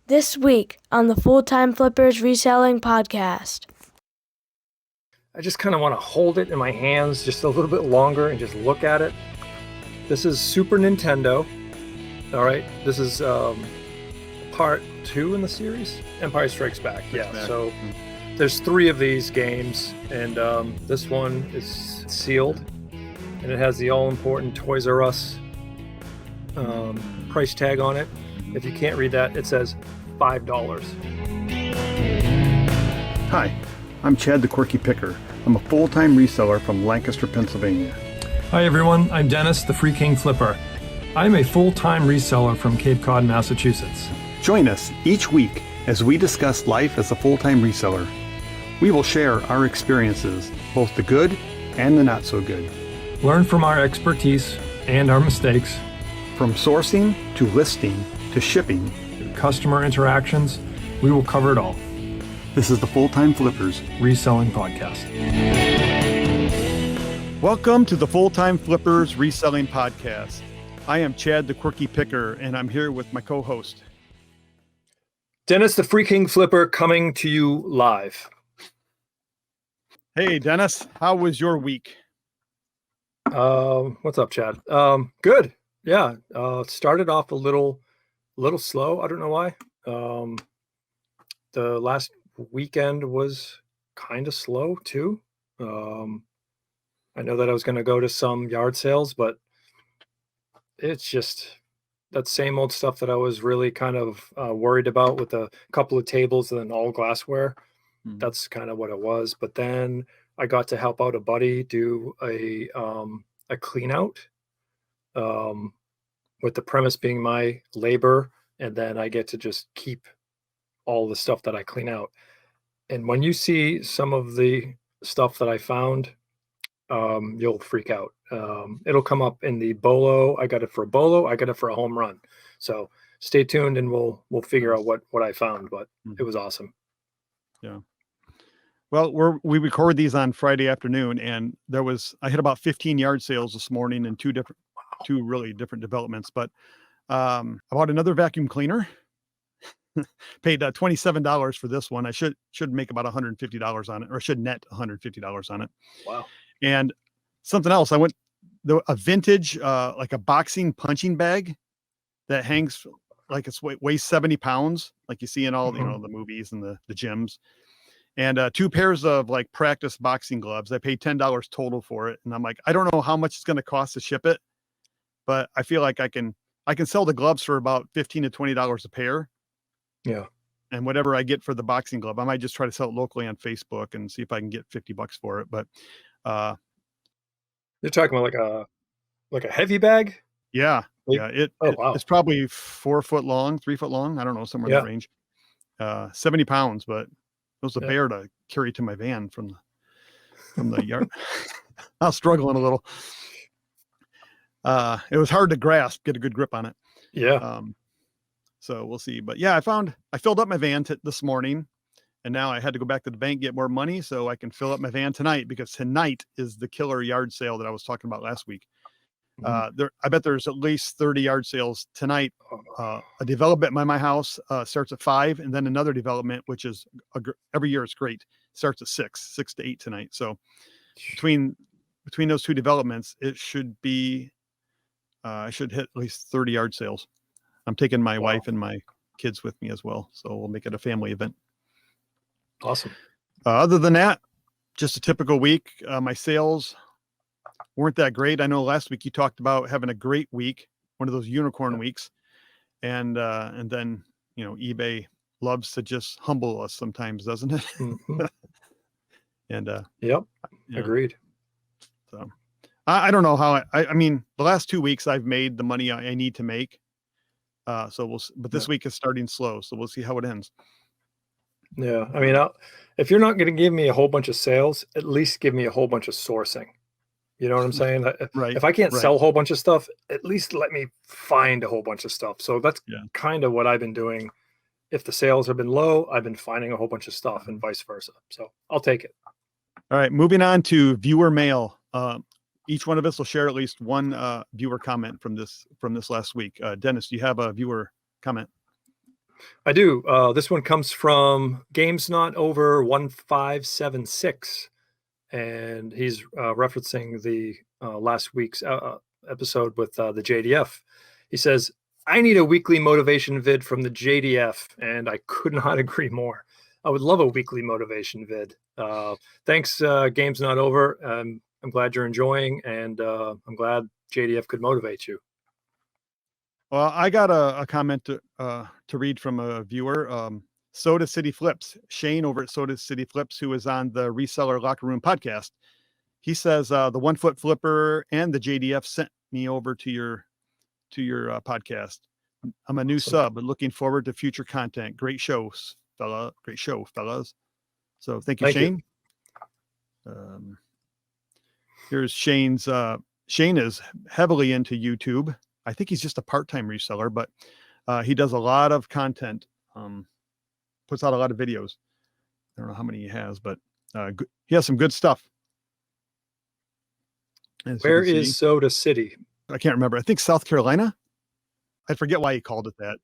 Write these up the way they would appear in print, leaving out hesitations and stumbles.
This week on the Full-Time Flippers Reselling Podcast. I just kind of want to hold it in my hands just a little bit longer and just look at it. This is Super Nintendo. All right, this is part 2 in the series, Empire Strikes Back. So there's 3 of these games, and this one is sealed, and it has the all-important Toys R Us price tag on it. If you can't read that, it says $5. Hi, I'm Chad the Quirky Picker. I'm a full-time reseller from Lancaster, Pennsylvania. Hi everyone, I'm Denis the Free King Flipper. I'm a full-time reseller from Cape Cod, Massachusetts. Join us each week as we discuss life as a full-time reseller. We will share our experiences, both the good and the not so good. Learn from our expertise and our mistakes. From sourcing to listing to shipping, Customer interactions, we will cover it all. this is the Full-Time Flippers Reselling Podcast. Welcome to the Full-Time Flippers Reselling Podcast. I am Chad the Quirky Picker, and I'm here with my co-host. Denis the Free King Flipper coming to you live. Hey, Denis, how was your week? What's up, Chad? Good. Yeah. Started off a little slow. I don't know why. The last weekend was kind of slow too. I know that I was going to go to some yard sales, but it's just that same old stuff that I was really kind of worried about with a couple of tables and then all glassware. That's kind of what it was. But then I got to help out a buddy do a clean out, with the premise being my labor, and then I get to just keep all the stuff that I clean out. And when you see some of the stuff that I found, you'll freak out. It'll come up in the bolo. I got it for a bolo. I got it for a home run. So stay tuned and we'll figure out what I found, but it was awesome. Yeah. Well, we record these on Friday afternoon, and I hit about 15 yard sales this morning and two really different developments, but I bought another vacuum cleaner. Paid $27 for this one. I should make about $150 on it, or should net $150 on it. Wow. And something else, a vintage, like a boxing punching bag that hangs like weighs 70 pounds, like you see in all, the movies and the gyms. And 2 pairs of like practice boxing gloves. I paid $10 total for it. And I'm like, I don't know how much it's going to cost to ship it, but I feel like I can sell the gloves for about $15 to $20 a pair. Yeah. And whatever I get for the boxing glove, I might just try to sell it locally on Facebook and see if I can get $50 for it. But You're talking about like a heavy bag? yeah. It's probably 4 foot long, 3 foot long. I don't know, somewhere in that range. 70 pounds, but it was a bear to carry to my van from the yard. I was struggling a little. It was hard to grasp, get a good grip on it. Yeah. So we'll see. But yeah, I filled up my van this morning, and now I had to go back to the bank, get more money so I can fill up my van tonight, because tonight is the killer yard sale that I was talking about last week. I bet there's at least 30 yard sales tonight. A development by my house starts at 5, and then another development, which is every year it's great, starts at 6 to 8 tonight. So between those 2 developments, it should be, I should hit at least 30 yard sales. I'm taking my wife and my kids with me as well, so we'll make it a family event. Awesome. Other than that, just a typical week. My sales weren't that great. I know last week you talked about having a great week, one of those unicorn weeks, and then eBay loves to just humble us sometimes, doesn't it? Mm-hmm. And agreed. So I don't know how I mean the last 2 weeks I've made the money I need to make. But this week is starting slow, so we'll see how it ends. Yeah. I mean, if you're not going to give me a whole bunch of sales, at least give me a whole bunch of sourcing. You know what I'm saying? Right. If I can't sell a whole bunch of stuff, at least let me find a whole bunch of stuff. So that's kind of what I've been doing. If the sales have been low, I've been finding a whole bunch of stuff and vice versa. So I'll take it. All right. Moving on to viewer mail. Each one of us will share at least one viewer comment from this last week. Denis, do you have a viewer comment? I do. This one comes from Games Not Over 1576, and he's referencing the last week's episode with the JDF. He says, I need a weekly motivation vid from the JDF, and I could not agree more. I would love a weekly motivation vid. Thanks, Games Not Over. I'm glad you're enjoying, and I'm glad JDF could motivate you. Well, I got a comment to read from a viewer. Soda City Flips, Shane over at Soda City Flips, who is on the Reseller Locker Room podcast. He says the 1 Foot Flipper and the JDF sent me over to your podcast. I'm a new sub, but looking forward to future content. Great shows, fella. Great show, fellas. So thank you, Shane. Here's Shane's. Shane is heavily into YouTube. I think he's just a part-time reseller, but he does a lot of content. Puts out a lot of videos. I don't know how many he has, but he has some good stuff. Where is Soda City? I can't remember. I think South Carolina. I forget why he called it that.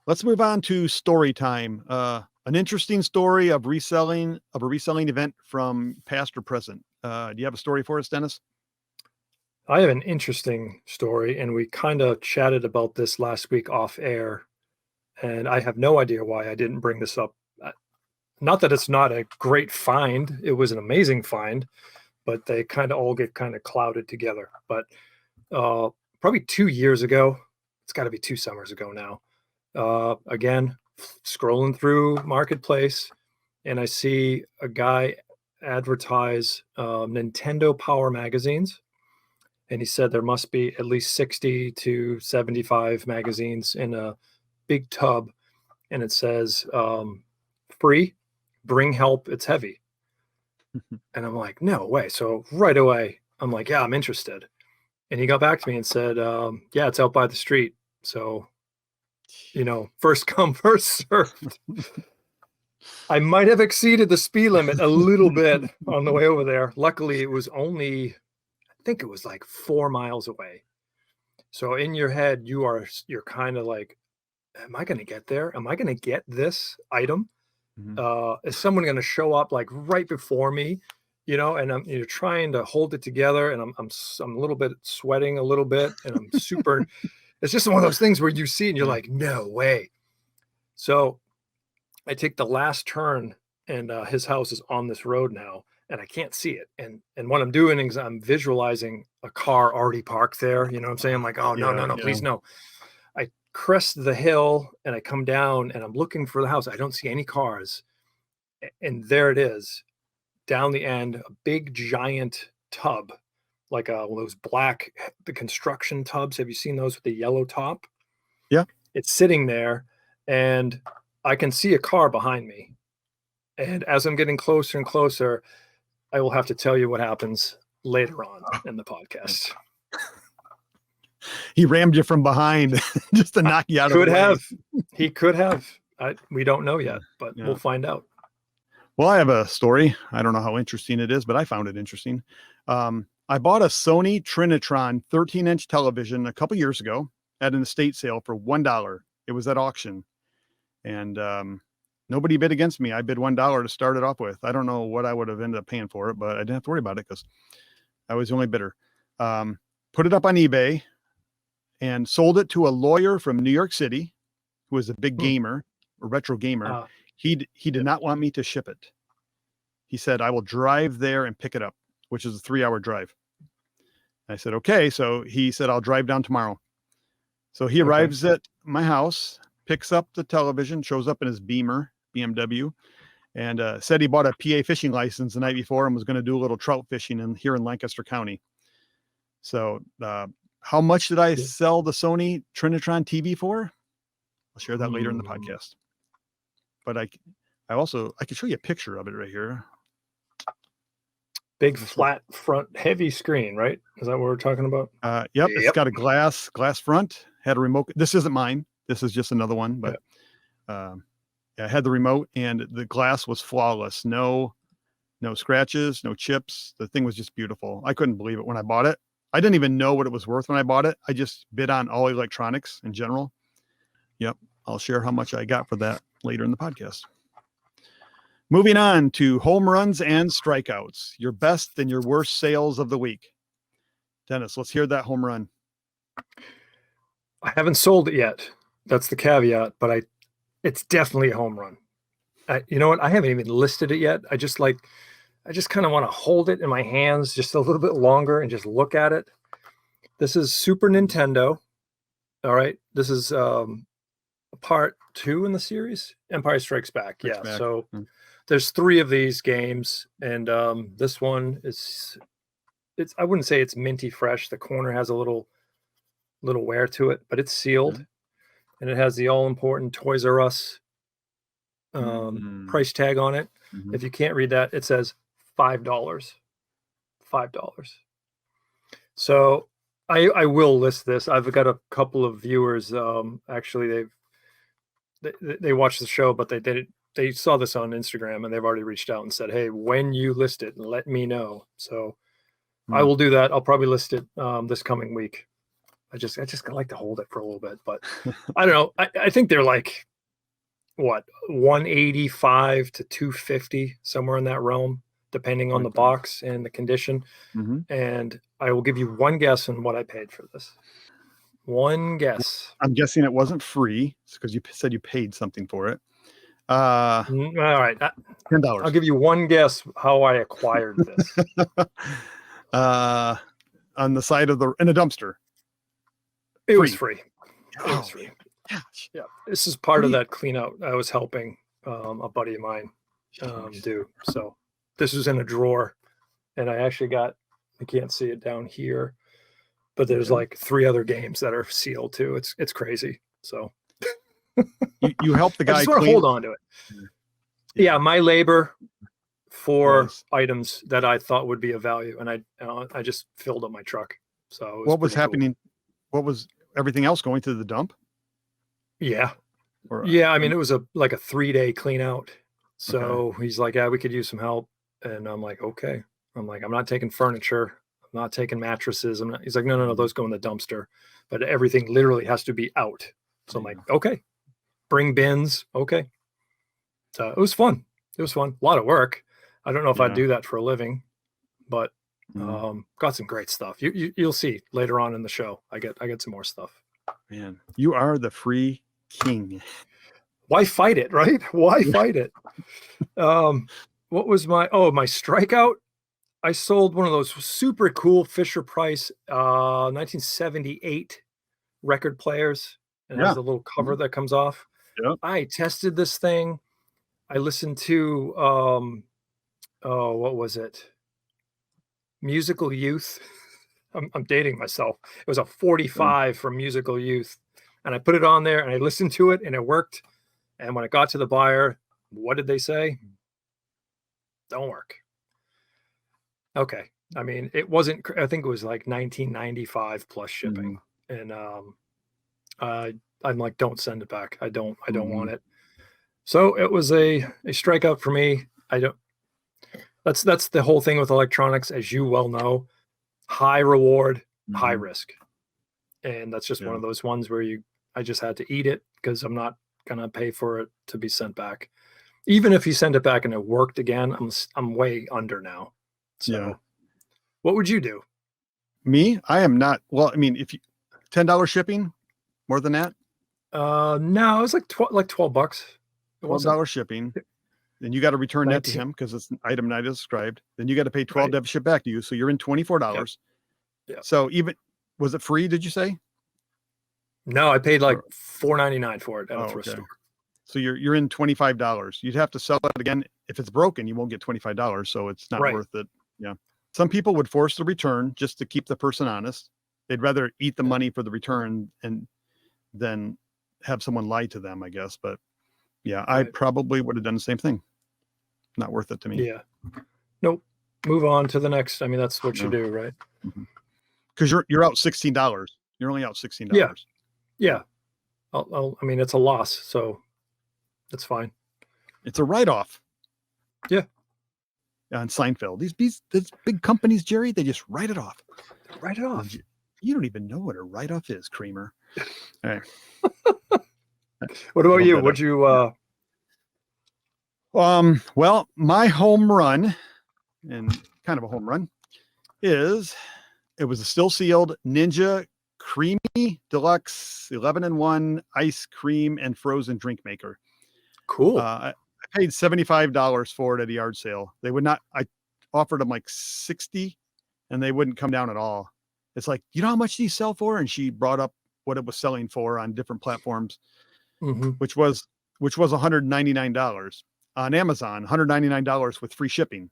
Let's move on to story time. An interesting story of a reselling event from past or present. Do you have a story for us, Dennis? I have an interesting story, and we kind of chatted about this last week off air, and I have no idea why I didn't bring this up. Not that it's not a great find. It was an amazing find, but they kind of all get kind of clouded together. But probably 2 years ago, it's got to be 2 summers ago now, again, scrolling through Marketplace, and I see a guy advertise Nintendo Power magazines. And he said there must be at least 60 to 75 magazines in a big tub. And it says, free, bring help, it's heavy. And I'm like, no way. So right away, I'm like, yeah, I'm interested. And he got back to me and said, yeah, it's out by the street. So, first come, first served. I might have exceeded the speed limit a little bit on the way over there. Luckily, it was only... I think it was like 4 miles away. So in your head, you're kind of like, am I going to get there? Am I going to get this item? Mm-hmm. Is someone going to show up like right before me? And you're trying to hold it together, and I'm a little bit sweating a little bit, and I'm super. It's just one of those things where you see and you're like, no way. So I take the last turn, and his house is on this road now. And I can't see it. And what I'm doing is I'm visualizing a car already parked there. You know what I'm saying? I'm like, oh, no, please, no. I crest the hill and I come down and I'm looking for the house. I don't see any cars. And there it is. Down the end, a big giant tub, like those the construction tubs. Have you seen those with the yellow top? Yeah. It's sitting there and I can see a car behind me. And as I'm getting closer and closer, I will have to tell you what happens later on in the podcast. He rammed you from behind just to knock you out of the way. He could have. We don't know yet, but we'll find out. Well, I have a story. I don't know how interesting it is, but I found it interesting. I bought a Sony Trinitron 13-inch television a couple years ago at an estate sale for $1. It was at auction. And nobody bid against me. I bid $1 to start it off with. I don't know what I would have ended up paying for it, but I didn't have to worry about it because I was the only bidder. Put it up on eBay and sold it to a lawyer from New York City who was a big gamer, a retro gamer. He did not want me to ship it. He said, I will drive there and pick it up, which is a 3-hour drive. I said, okay. So he said, I'll drive down tomorrow. So he arrives at my house, picks up the television, shows up in his Beamer, BMW, and said he bought a PA fishing license the night before and was going to do a little trout fishing here in Lancaster County. So how much did I sell the Sony Trinitron TV for? I'll share that later in the podcast. But I can show you a picture of it right here. Big flat front, heavy screen, right? Is that what we're talking about? Yep. It's got a glass front, had a remote. This isn't mine. This is just another one, but I had the remote and the glass was flawless. No scratches, no chips. The thing was just beautiful. I couldn't believe it when I bought it. I didn't even know what it was worth when I bought it. I just bid on all electronics in general. Yep. I'll share how much I got for that later in the podcast. Moving on to home runs and strikeouts, your best and your worst sales of the week. Dennis, let's hear that home run. I haven't sold it yet. That's the caveat, but it's definitely a home run. You know what? I haven't even listed it yet. I just kind of want to hold it in my hands just a little bit longer and just look at it. This is Super Nintendo. All right. This is part 2 in the series, Empire Strikes Back. So there's 3 of these games, and this one is I wouldn't say it's minty fresh. The corner has a little wear to it, but it's sealed, and it has the all important Toys R Us price tag on it. If you can't read that, it says $5. So I will list this. I've got a couple of viewers. Actually, they watched the show, but they saw this on Instagram, and they've already reached out and said, "Hey, when you list it, let me know." So I will do that. I'll probably list it this coming week. I just like to hold it for a little bit, but I don't know. I think they're like, what, 185 to 250, somewhere in that realm, depending on the box and the condition. And I will give you one guess on what I paid for this. One guess. I'm guessing it wasn't free because you said you paid something for it. All right. $10. I'll give you one guess how I acquired this. On the side of in a dumpster. It was free. It was Oh, free. gosh. Yeah. This is part of that clean out I was helping a buddy of mine do. So this was in a drawer, and I actually you can't see it down here, but there's like 3 other games that are sealed too. It's crazy. So you help the guy. I just want to hold on to it. Yeah, my labor for items that I thought would be of value, and I just filled up my truck. So what was happening? Cool. What was everything else going to the dump? Yeah. Yeah. I mean, it was like a 3-day clean out. So he's like, "Yeah, we could use some help." And I'm like, "Okay." I'm like, "I'm not taking furniture. I'm not taking mattresses." He's like, no, those go in the dumpster, but everything literally has to be out. So I'm like, "Okay, bring bins." Okay. So it was fun. It was fun. A lot of work. I don't know if I'd do that for a living, but got some great stuff. You'll see later on in the show. I get some more stuff. Man, you are the free king. Why fight it, right? Why fight it? What was my strikeout? I sold one of those super cool Fisher Price 1978 record players, and it has a little cover that comes off. Yep. I tested this thing. I listened to what was it? Musical Youth. I'm dating myself. It was a 45 from Musical Youth, and I put it on there and I listened to it, and it worked. And when it got to the buyer, what did they say? Don't work. Okay. I mean, it wasn't, I think it was like $19.95 plus shipping. And I'm like, don't send it back. I don't want it. So it was a strikeout for me. That's the whole thing with electronics, as you well know. High reward, high risk. And that's just one of those ones where I just had to eat it because I'm not gonna pay for it to be sent back. Even if you send it back and it worked again, I'm way under now. So what would you do? Me? I am not. Well, I mean, if you $10 shipping, more than that? No, it was like $12. $12 shipping. Then you got to return that to him because it's an item not described. Then you got to pay $12 to have it shipped back to you. So you're in $24. Yep. So was it free? Did you say? No, I paid like $4.99 for it at a thrift store. So you're in $25. You'd have to sell it again. If it's broken, you won't get $25. So it's not worth it. Yeah. Some people would force the return just to keep the person honest. They'd rather eat the money for the return and then have someone lie to them, I guess. But yeah, I probably would have done the same thing. Not worth it to me. Yeah. Nope. Move on to the next. I mean, that's what you do, right? Because you're out $16. You're only out $16. Yeah. I mean, it's a loss, so that's fine. It's a write-off. Yeah. On Seinfeld, these big companies, Jerry, they just write it off. Write it off. You don't even know what a write-off is, Kramer. All right. What about Love you? that What'd you Well, my home run, and kind of a home run, it was a still sealed Ninja Creamy Deluxe 11-in-1 ice cream and frozen drink maker. cool? I paid $75 for it at a yard sale. They would not, I offered them like 60 and they wouldn't come down at all. It's like, you know how much these sell for? And she brought up what it was selling for on different platforms, Mm-hmm. which was $199 on Amazon, $199 with free shipping.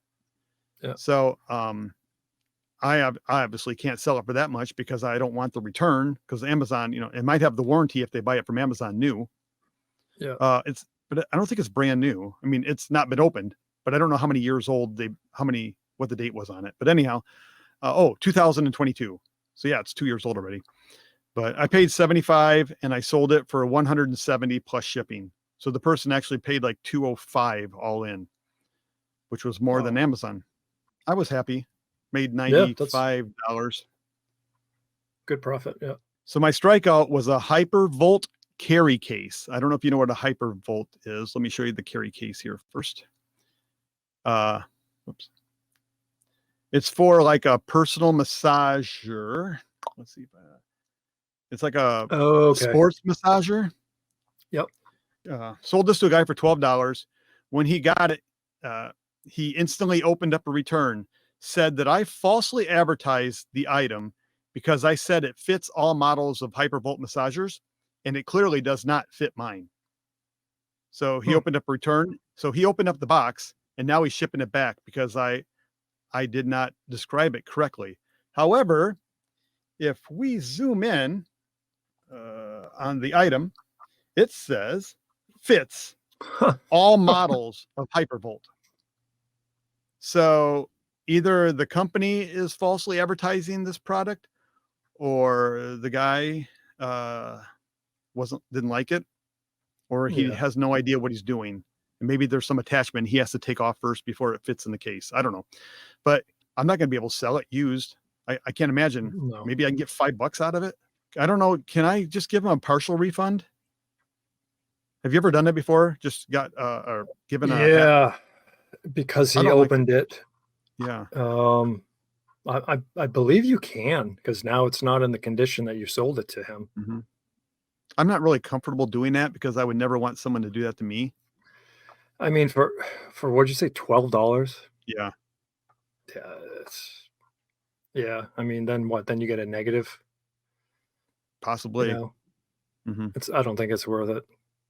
Yeah. So, I obviously can't sell it for that much because I don't want the return, because Amazon, it might have the warranty if they buy it from Amazon new. Yeah. But I don't think it's brand new. I mean, it's not been opened, but I don't know how many years old what the date was on it. But anyhow, 2022. So yeah, it's 2 years old already. But I paid 75 and I sold it for 170 plus shipping. So the person actually paid like 205 all in, which was more than Amazon. I was happy. Made $95. Good profit. Yeah. So my strikeout was a Hypervolt carry case. I don't know if you know what a Hypervolt is. Let me show you the carry case here first. Oops. It's for like a personal massager. Let's see if it's like a sports massager. Yep. Sold this to a guy for $12. When he got it, he instantly opened up a return, said that I falsely advertised the item because I said it fits all models of Hypervolt massagers, and it clearly does not fit mine. So he opened up a return. So he opened up the box, and now he's shipping it back because I did not describe it correctly. However, if we zoom in on the item, it says fits all models of Hypervolt. So either the company is falsely advertising this product, or the guy didn't like it, or he has no idea what he's doing. And maybe there's some attachment he has to take off first before it fits in the case. I don't know, but I'm not going to be able to sell it used. I can't imagine. No. Maybe I can get $5 out of it. I don't know. Can I just give him a partial refund? Have you ever done that before? Just got or given a because he opened it. Yeah. I believe you can, because now it's not in the condition that you sold it to him. Mm-hmm. I'm not really comfortable doing that because I would never want someone to do that to me. I mean, for what'd you say, $12? Yeah. Yeah. I mean, then what? Then you get a negative. Possibly. I don't think it's worth it.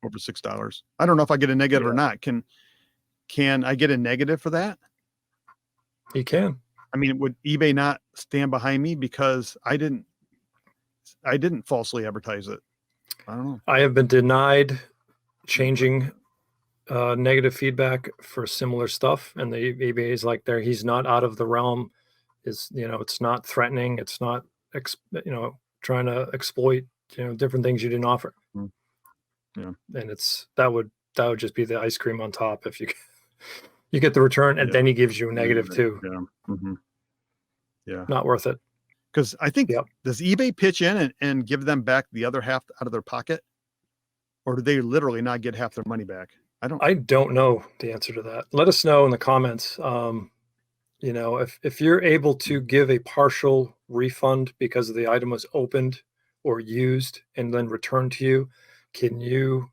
Over $6. I don't know if I get a negative or not. Can I get a negative for that? You can. I mean, would eBay not stand behind me because I didn't falsely advertise it? I don't know. I have been denied changing negative feedback for similar stuff, and the eBay is like, he's not out of the realm. It's not threatening. It's not trying to exploit different things you didn't offer. Yeah, and that would just be the ice cream on top if you get the return, and then he gives you a negative too. Yeah. Mm-hmm. Yeah. Not worth it. Because I think, does eBay pitch in and give them back the other half out of their pocket? Or do they literally not get half their money back? I don't know the answer to that. Let us know in the comments. If you're able to give a partial refund because the item was opened or used and then returned to you, can you,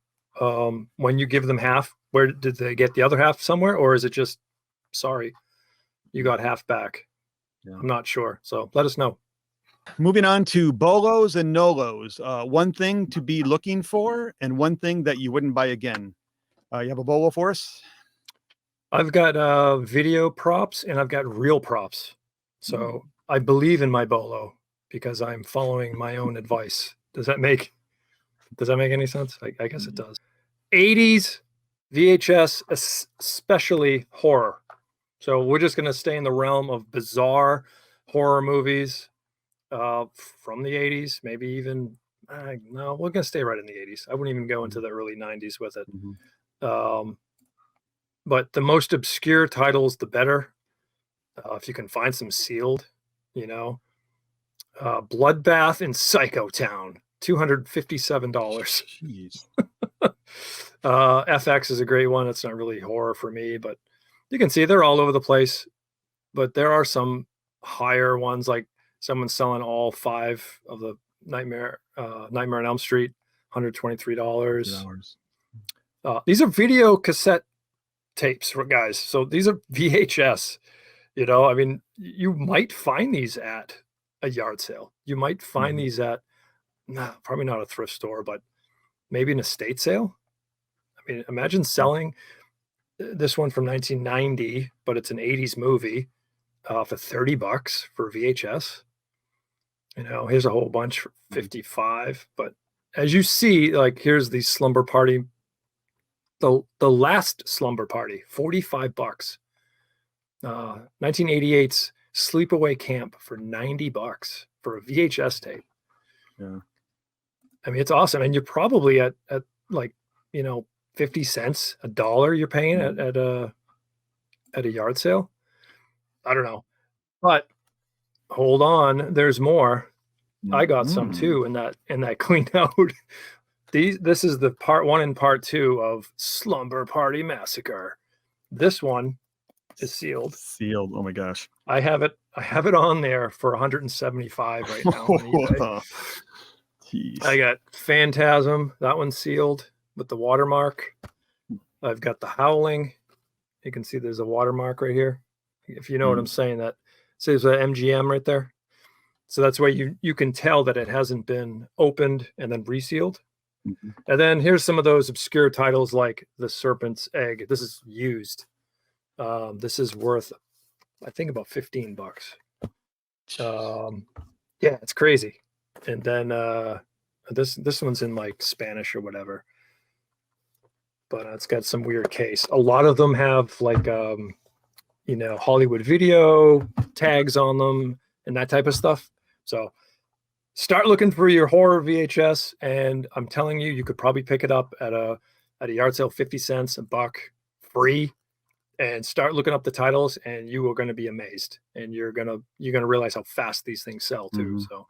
when you give them half, where did they get the other half somewhere? Or is it just, sorry, you got half back? Yeah. I'm not sure. So let us know. Moving on to BOLOs and NOLOs. One thing to be looking for and one thing that you wouldn't buy again. You have a BOLO for us? I've got video props and I've got real props. So I believe in my BOLO because I'm following my own advice. Does that make any sense? I guess it does. 80s VHS, especially horror. So we're just going to stay in the realm of bizarre horror movies from the 80s, maybe even, no, we're going to stay right in the 80s. I wouldn't even go into the early 90s with it. But the most obscure titles, the better. If you can find some sealed, Bloodbath in Psycho Town, $257. Jeez. FX is a great one. It's not really horror for me, but you can see they're all over the place. But there are some higher ones, like someone's selling all 5 of the Nightmare on Elm Street, $123. These are video cassette tapes, guys. So these are VHS. You know, I mean, you might find these at a yard sale. You might find these at, probably not a thrift store, but maybe an estate sale. I mean, imagine selling this one from 1990, but it's an 80s movie for $30 for VHS. You know, here's a whole bunch for 55. But as you see, like here's the Slumber Party, the last Slumber Party, $45. 1988's Sleepaway Camp for $90 for a VHS tape. Yeah. I mean, it's awesome. And you're probably at like, you know, 50 cents, $1 you're paying at a yard sale. I don't know. But hold on, there's more. I got some too in that clean out. This is the part 1 and part 2 of Slumber Party Massacre. This one is sealed. Sealed. Oh my gosh. I have it on there for 175 right now on eBay. Jeez. I got Phantasm, that one's sealed with the watermark. I've got the Howling. You can see there's a watermark right here. If you know what I'm saying, that says MGM right there. So that's where you can tell that it hasn't been opened and then resealed. And then here's some of those obscure titles like The Serpent's Egg. This is used. This is worth, I think, about $15. Yeah, it's crazy. And then this one's in like Spanish or whatever. But it's got some weird case. A lot of them have like you know, Hollywood Video tags on them and that type of stuff. So start looking for your horror VHS, and I'm telling you, you could probably pick it up at a yard sale, 50 cents, $1, free, and start looking up the titles, and you are going to be amazed, and you're gonna realize how fast these things sell too. So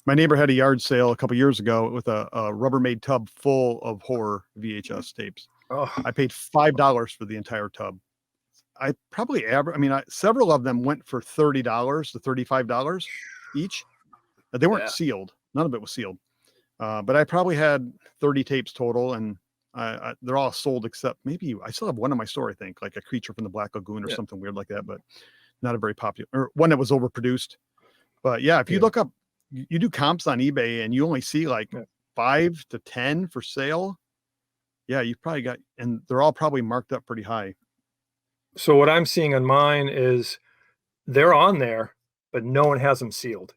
my neighbor had a yard sale a couple years ago with a Rubbermaid tub full of horror VHS tapes. I paid $5 for the entire tub. I probably several of them went for $30 to $35 each. They weren't sealed. None of it was sealed. But I probably had 30 tapes total, and they're all sold except maybe I still have one in my store, I think, like a Creature from the Black Lagoon or something weird like that, but not a very popular, or one that was overproduced. But yeah, if you look up, you do comps on eBay and you only see like 5 to 10 for sale. Yeah, you probably got, and they're all probably marked up pretty high. So what I'm seeing on mine is they're on there, but no one has them sealed.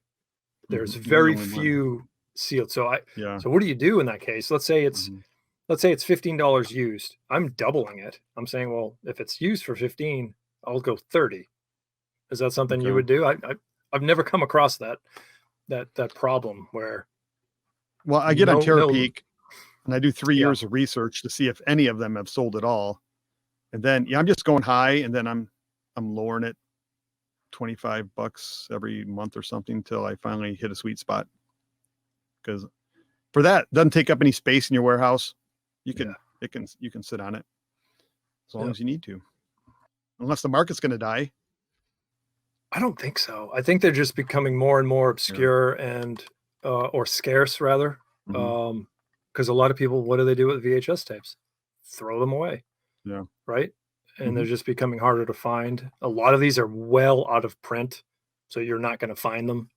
There's very few sealed. So so what do you do in that case? Let's say it's $15 used. I'm doubling it. I'm saying, well, if it's used for 15, I'll go 30. Is that something you would do? I've never come across that problem where. Well, I get on Terapeak and I do 3 years of research to see if any of them have sold at all. And then, I'm just going high, and then I'm lowering it $25 every month or something until I finally hit a sweet spot. Because for that, it doesn't take up any space in your warehouse. You can sit on it as long as you need to, unless the market's going to die. I don't think so. I think they're just becoming more and more obscure and or scarce rather. Because a lot of people, what do they do with VHS tapes? Throw them away. Yeah. Right. And they're just becoming harder to find. A lot of these are well out of print, so you're not going to find them.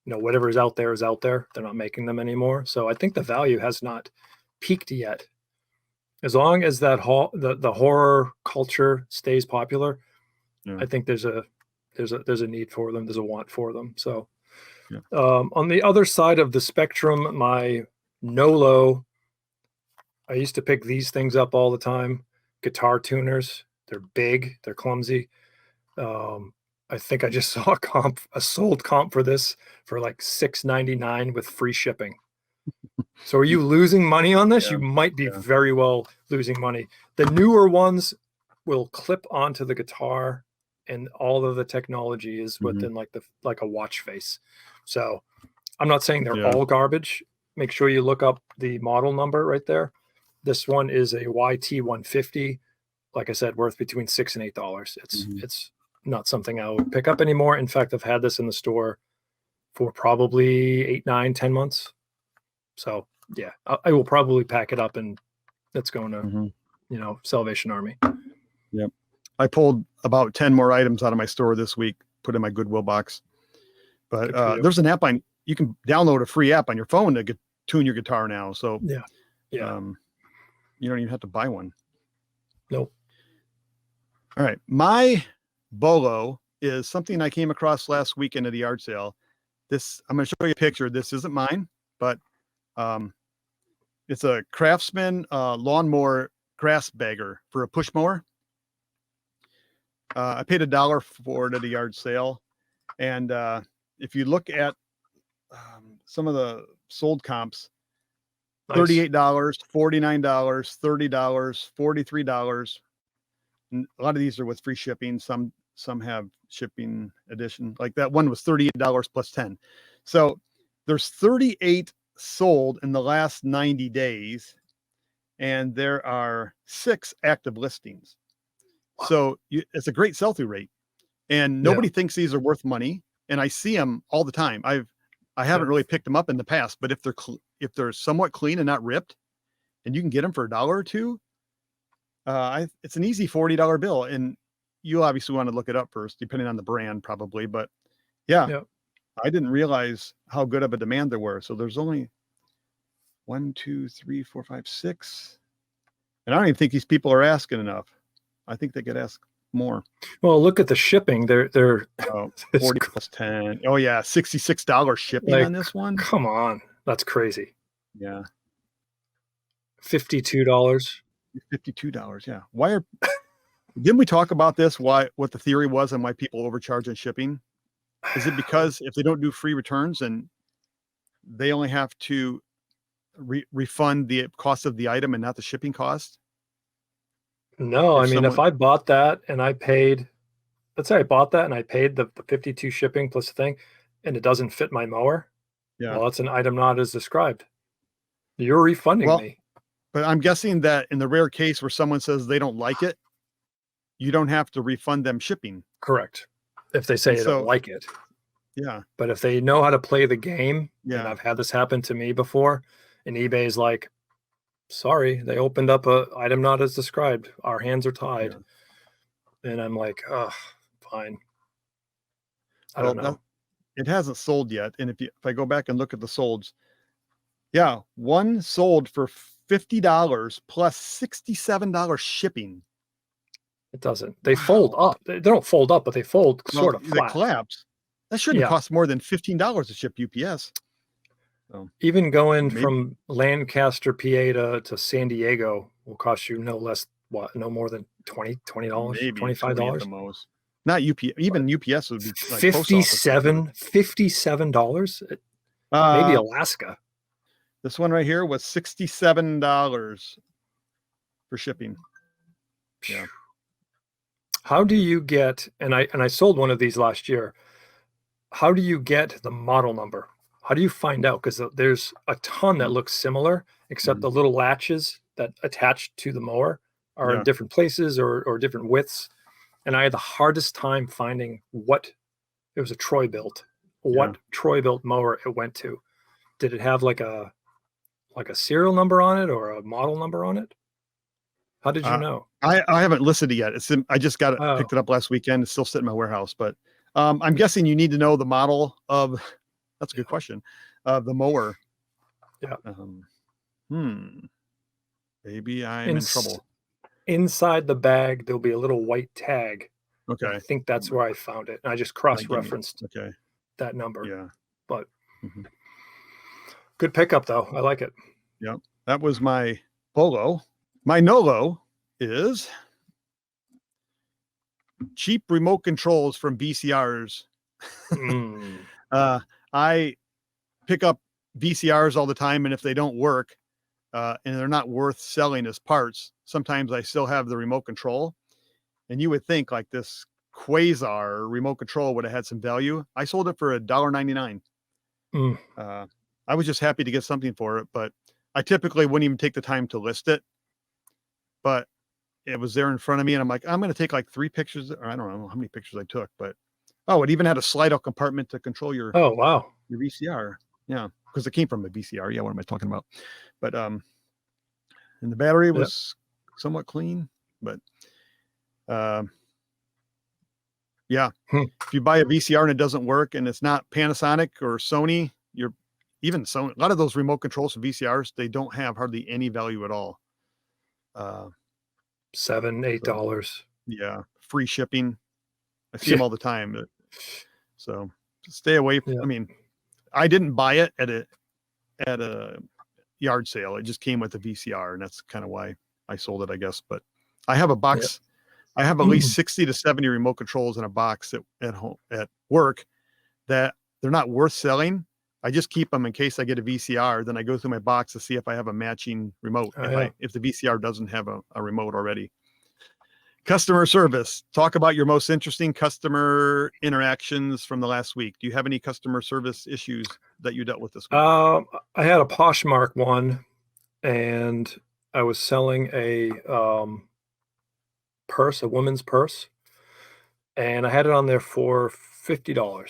You know, whatever is out there is out there. They're not making them anymore. So I think the value has not peaked yet. As long as that the horror culture stays popular, I think there's a need for them. There's a want for them. So on the other side of the spectrum, my Nolo, I used to pick these things up all the time. Guitar tuners. They're big. They're clumsy. I think I just saw a sold comp for this for like $6.99 with free shipping. So are you losing money on this? You might be very well losing money. The newer ones will clip onto the guitar, and all of the technology is within like a watch face. So I'm not saying they're all garbage. Make sure you look up the model number right there. This one is a YT 150. Like I said, worth between $6 and $8. It's not something I would pick up anymore. In fact, I've had this in the store for probably 8, 9, 10 months. So yeah, I will probably pack it up, and it's going to, Salvation Army. Yep. I pulled about 10 more items out of my store this week, put in my Goodwill box. But there's an app you can download a free app on your phone to tune your guitar now. So yeah. you don't even have to buy one. Nope. All right. My bolo is something I came across last weekend at the yard sale. I'm going to show you a picture. This isn't mine, but it's a Craftsman lawnmower grass bagger for a push mower. I paid $1 for it at a yard sale. And if you look at some of the sold comps, Nice. $38, $49, $30, $43. And a lot of these are with free shipping. Some have shipping edition. Like that one was $38 plus 10. So there's 38 sold in the last 90 days, and there are 6 active listings. So it's a great sell-through rate, and nobody thinks these are worth money. And I see them all the time. I haven't really picked them up in the past, but if they're somewhat clean and not ripped, and you can get them for $1 or $2, it's an easy $40 bill. And you obviously want to look it up first, depending on the brand, probably. But I didn't realize how good of a demand there were. So there's only 1, 2, 3, 4, 5, 6, and I don't even think these people are asking enough. I think they could ask more. Well, look at the shipping. They're 40 plus 10. Oh yeah, $66 shipping on this one. Come on, that's crazy. Yeah, $52. $52. Yeah. Didn't we talk about this? What the theory was and why people overcharge on shipping? Is it because if they don't do free returns and they only have to refund the cost of the item and not the shipping cost? No, if I bought that and I paid, let's say I bought that and I paid the 52 shipping plus the thing, and it doesn't fit my mower. Yeah. Well, it's an item not as described. You're refunding me. But I'm guessing that in the rare case where someone says they don't like it, you don't have to refund them shipping. Correct. If they say they don't like it. Yeah. But if they know how to play the game, yeah. and I've had this happen to me before, and eBay's like, sorry, they opened up a item not as described. Our hands are tied. Yeah. And I'm like, oh, fine. I don't know. It hasn't sold yet. And if I go back and look at the solds, one sold for $50 plus $67 shipping. It doesn't. They fold up. They don't fold up, but they fold sort of flat. They collapse. That shouldn't cost more than $15 to ship UPS. So, even going from Lancaster, PA to San Diego will cost you no more than $20, $25 at the most. Not UPS. Even UPS would be like $57. Maybe Alaska. This one right here was $67 for shipping. Yeah. How do you get? And I sold one of these last year. How do you get the model number? How do you find out? Because there's a ton that looks similar, except the little latches that attach to the mower are in different places or different widths. And I had the hardest time finding it was a Troy built, Troy built mower it went to. Did it have like a serial number on it or a model number on it? How did you know? I haven't listed it yet. I just got it, picked it up last weekend. It's still sitting in my warehouse, but I'm guessing you need to know the model of. That's a good question. The mower. Yeah. Maybe I'm in trouble. Inside the bag, there'll be a little white tag. Okay. I think that's where I found it. And I just cross-referenced that number. Yeah. But good pickup, though. I like it. Yeah. That was my Bolo. My Nolo is cheap remote controls from VCRs. I pick up VCRs all the time, and if they don't work and they're not worth selling as parts, sometimes I still have the remote control. And you would think like this Quasar remote control would have had some value. I sold it for $1.99. I was just happy to get something for it, but I typically wouldn't even take the time to list it. but it was there in front of me, and I'm like, I'm going to take like 3 pictures, or I don't know how many pictures I took, but it even had a slide out compartment to control your Oh, wow. VCR. Yeah, because it came from a VCR. Yeah, what am I talking about? But and the battery was somewhat clean, but yeah. If you buy a VCR and it doesn't work and it's not Panasonic or Sony, even Sony, a lot of those remote controls for VCRs, they don't have hardly any value at all. $7, $8. Yeah, free shipping. I see them all the time. So stay away from, I mean, I didn't buy it at a yard sale. It just came with the VCR, and that's kind of why I sold it, I guess. But I have a box. I have at least 60 to 70 remote controls in a box at home, at work, that they're not worth selling. I just keep them in case I get a VCR. Then I go through my box to see if I have a matching remote. If the VCR doesn't have a remote already. Customer service. Talk about your most interesting customer interactions from the last week. Do you have any customer service issues that you dealt with this week? I had a Poshmark one, and I was selling a purse, a woman's purse, and I had it on there for $50.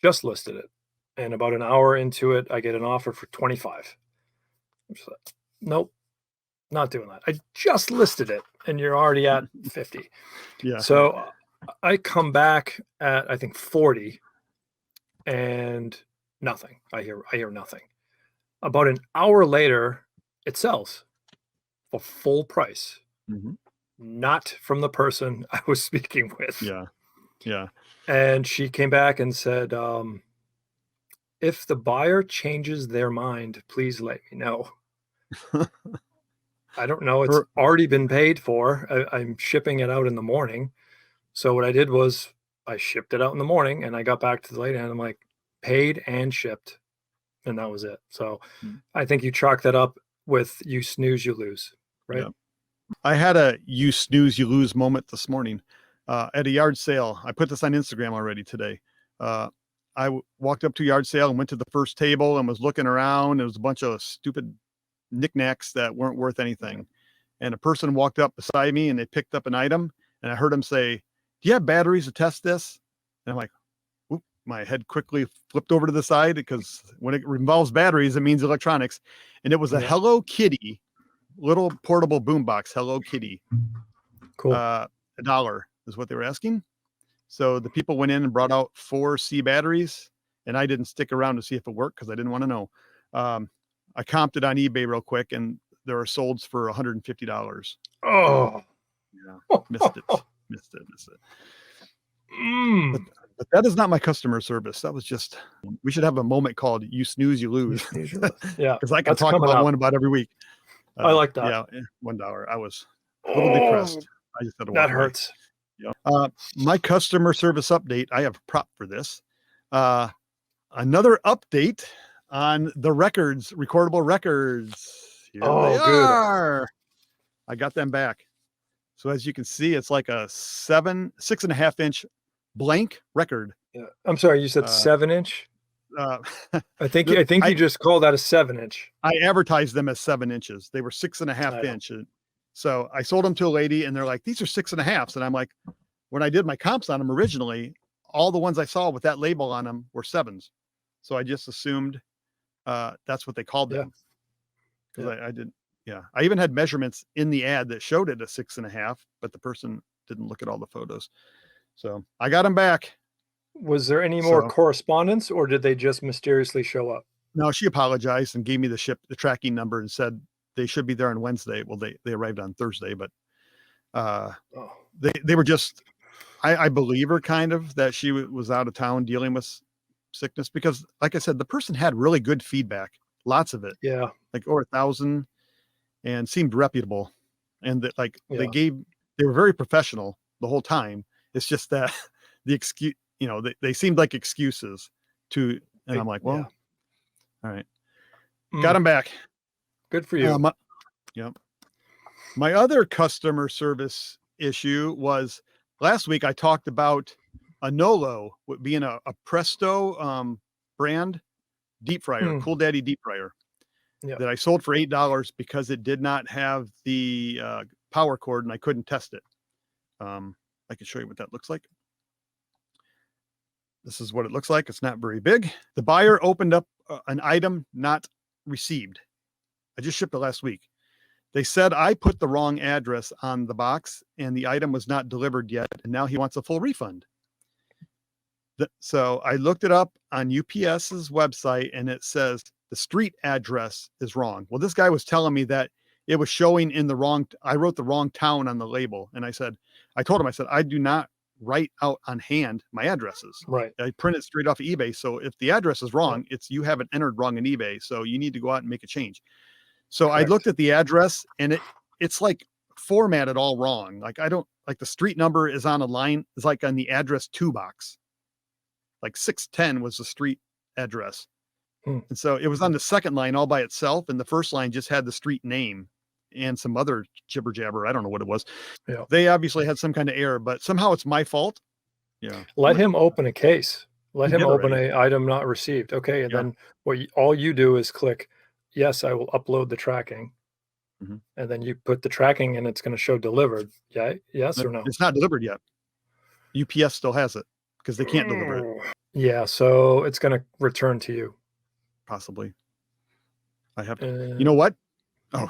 Just listed it, and about an hour into it, I get an offer for $25. I'm just like, nope, not doing that. I just listed it, and you're already at 50. Yeah. So I come back at, I think, 40, and nothing. I hear nothing. About an hour later, it sells for full price. Not from the person I was speaking with. Yeah. Yeah. And she came back and said, if the buyer changes their mind, please let me know. I don't know. It's already been paid for. I'm shipping it out in the morning. So what I did was I shipped it out in the morning, and I got back to the lady, and I'm like, paid and shipped. And that was it. So I think you chalk that up with you snooze, you lose, right? Yeah. I had a you snooze, you lose moment this morning at a yard sale. I put this on Instagram already today. I walked up to a yard sale and went to the first table and was looking around. There was a bunch of stupid knickknacks that weren't worth anything. And a person walked up beside me, and they picked up an item, and I heard him say, do you have batteries to test this? And I'm like, whoop, my head quickly flipped over to the side, because when it involves batteries, it means electronics. And it was a Hello Kitty, little portable boombox, Hello Kitty. Cool. $1 is what they were asking. So the people went in and brought out 4 C batteries, and I didn't stick around to see if it worked because I didn't want to know. I comped it on eBay real quick, and there are solds for $150. Oh, yeah, missed it. But that is not my customer service. That was just, we should have a moment called "You Snooze, You Lose." Yeah, because I can talk about one about every week. I like that. Yeah, $1. I was a little depressed. I just had to walk that away. hurts. Yeah. My customer service update. I have a prop for this. Another update on the records, recordable records. Here they are. I got them back. So as you can see, it's like a 6.5 inch blank record. Yeah. I'm sorry, you said 7-inch? I think you just called that a 7-inch. I advertised them as 7 inches. They were 6.5 inch. So I sold them to a lady, and they're like, these are 6.5s. And I'm like, when I did my comps on them originally, all the ones I saw with that label on them were 7s. So I just assumed that's what they called them. Because I didn't. Yeah. I even had measurements in the ad that showed it a 6.5, but the person didn't look at all the photos. So I got them back. Was there any more correspondence, or did they just mysteriously show up? No, she apologized and gave me the tracking number and said they should be there on Wednesday. Well, they arrived on Thursday, but they were just, I believe her kind of that she was out of town dealing with sickness, because like I said, the person had really good feedback, lots of it. Yeah. Like over 1,000, and seemed reputable. And that they were very professional the whole time. It's just that the excuse, they seemed like excuses and I'm like, well, all right. Got them back. Good for you. My other customer service issue was last week. I talked about a Nolo being a Presto brand deep fryer, Cool Daddy deep fryer, that I sold for $8 because it did not have the power cord and I couldn't test it. I can show you what that looks like. This is what it looks like. It's not very big. The buyer opened up an item not received. I just shipped it last week. They said I put the wrong address on the box and the item was not delivered yet. And now he wants a full refund. So I looked it up on UPS's website and it says the street address is wrong. Well, this guy was telling me that it was showing in the wrong, I wrote the wrong town on the label. And I told him, I do not write out on hand my addresses. Right. I print it straight off of eBay. So if the address is wrong, it's you haven't entered wrong in eBay. So you need to go out and make a change. So Correct. I looked at the address and it's like formatted all wrong. Like I don't like the street number is on a line, is like on the address 2 box. Like 610 was the street address. And so it was on the second line all by itself. And the first line just had the street name and some other jibber jabber. I don't know what it was. Yeah. They obviously had some kind of error, but somehow it's my fault. Yeah. Let him open a case. Let He him did open already. a item not received. Okay. And Yeah. then all you do is click, yes, I will upload the tracking. Mhm. And then you put the tracking and it's going to show delivered. Yeah. Yes But or no? it's not delivered yet. UPS still has it because they can't deliver it. Yeah. So it's going to return to you. Possibly. I have to. Uh, You know what? Oh,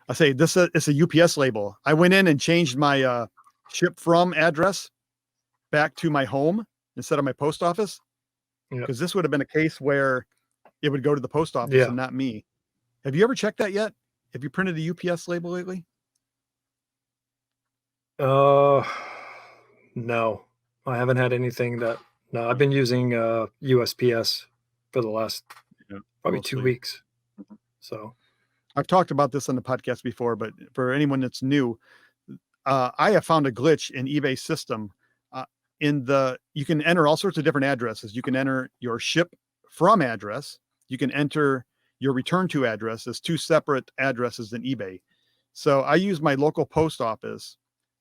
I say this. It's a UPS label. I went in and changed my ship from address back to my home instead of my post office. Yeah. Because this would have been a case where it would go to the post office Yeah. and not me. Have you ever checked that yet? Have you printed a UPS label lately? No, I haven't had anything that, no, I've been using USPS for the last probably 2 mostly. weeks. Mhm. So I've talked about this on the podcast before, but for anyone that's new, I have found a glitch in eBay system. You can enter all sorts of different addresses. You can enter your ship from address. You can enter your return to address as 2 separate addresses in eBay. So I use my local post office.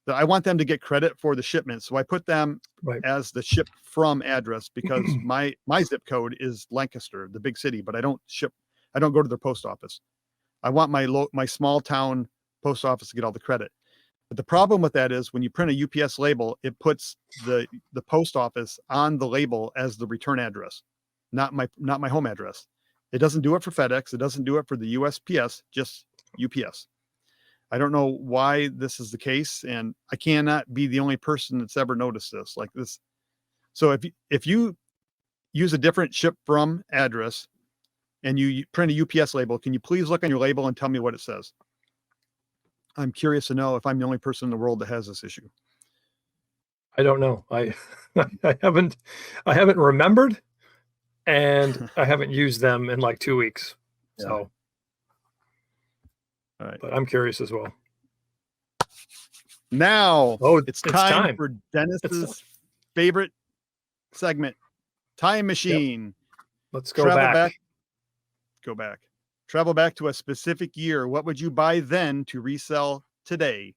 That I want them to get credit for the shipment. So I put them right. as the ship from address because my zip code is Lancaster, the big city, but I don't go to their post office. I want my small town post office to get all the credit. But the problem with that is when you print a UPS label, it puts the post office on the label as the return address, not my home address. It doesn't do it for FedEx. It doesn't do it for the USPS, just UPS. I don't know why this is the case, and I cannot be the only person that's ever noticed this like this. So if you use a different ship from address and you print a UPS label, can you please look on your label and tell me what it says? I'm curious to know if I'm the only person in the world that has this issue. I don't know. I haven't remembered, and I haven't used them in like 2 weeks. Yeah. So, All right. but I'm curious as well. Now it's time for Dennis's favorite segment, Time Machine. Let's go back. Go back. Travel back to a specific year. What would you buy then to resell today?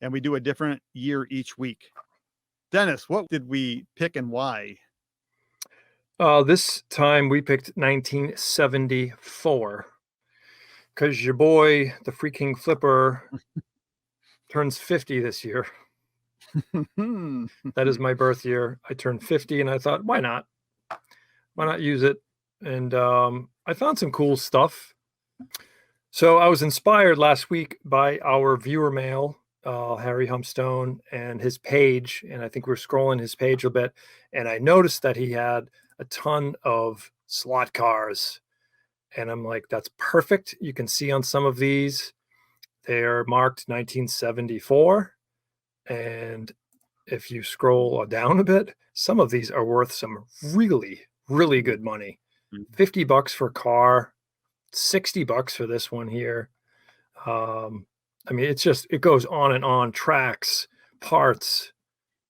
And we do a different year each week. Dennis, what did we pick and why? This time we picked 1974 because your boy, the Freaking Flipper, turns 50 this year. That is my birth year. I turned 50 and I thought, why not? Why not use it? And I found some cool stuff. So I was inspired last week by our viewer mail, Harry Humpstone, and his page. And I think we're scrolling his page a bit. And I noticed that he had a ton of slot cars. And I'm like, that's perfect. You can see on some of these, they're marked 1974. And if you scroll down a bit, some of these are worth some really, really good money. $50 for a car, $60 for this one here. I mean, it goes on and on. Tracks, parts,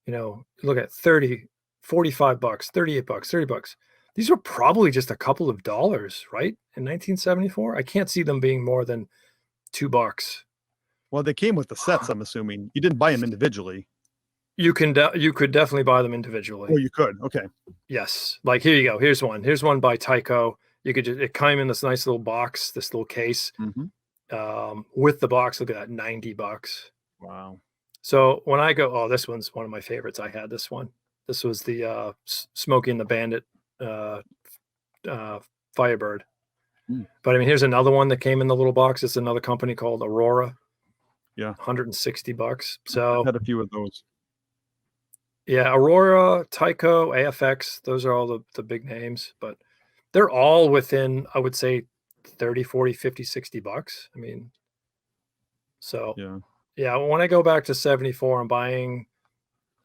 look at 30, $45, $38, $30. These were probably just a couple of dollars, right? In 1974. I can't see them being more than $2. Well, they came with the sets, I'm assuming. You didn't buy them individually. You could definitely buy them individually. Oh, you could. Okay. Yes. Like here you go. Here's one by Tyco. It came in this nice little box, this little case. Mm-hmm. with the box. Look at that, $90. Wow. So when I go, oh, this one's one of my favorites. I had this one. This was the Smokey and the Bandit Firebird. But I mean, here's another one that came in the little box. It's another company called Aurora. Yeah. $160. So I've had a few of those. Yeah, Aurora, Tyco, AFX, those are all the big names, but they're all within, I would say, 30, 40, 50, $60. I mean, so yeah, when I go back to 74, I'm buying,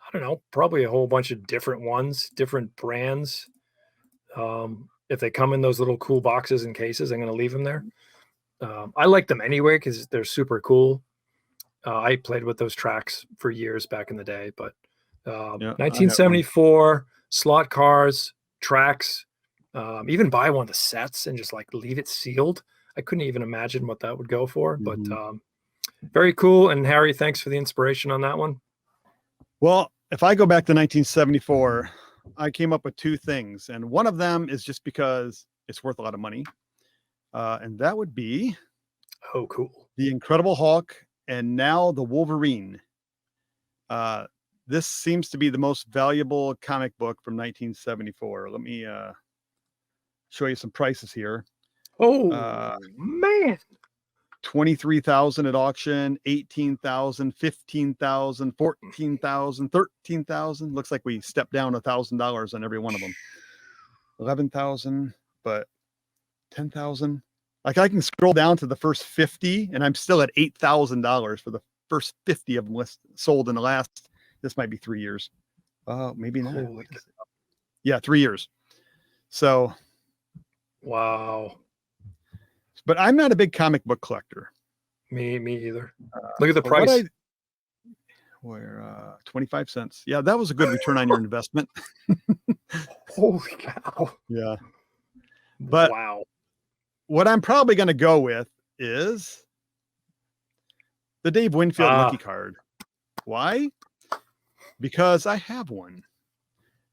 I don't know, probably a whole bunch of different ones, different brands. If they come in those little cool boxes and cases, I'm going to leave them there. I like them anyway because they're super cool. I played with those tracks for years back in the day, but 1974 slot cars, tracks, even buy one of the sets and just like leave it sealed. I couldn't even imagine what that would go for, but very cool. And Harry, thanks for the inspiration on that one. Well, if I go back to 1974, I came up with two things, and one of them is just because it's worth a lot of money, and that would be cool, the Incredible Hulk and now the Wolverine. This seems to be the most valuable comic book from 1974. Let me show you some prices here. Oh man. 23,000 at auction, 18,000, 15,000, 14,000, 13,000. Looks like we stepped down $1,000 on every one of them. 11,000, but 10,000. Like I can scroll down to the first 50 and I'm still at $8,000 for the first 50 of them sold in the last, this might be 3 years. Maybe not. Yeah, 3 years. So. Wow. But I'm not a big comic book collector. Me either. Look at the price. Where 25 cents. Yeah, that was a good return on your investment. Holy cow. Yeah. But wow. What I'm probably going to go with is the Dave Winfield Lucky Card. Why? Because I have one.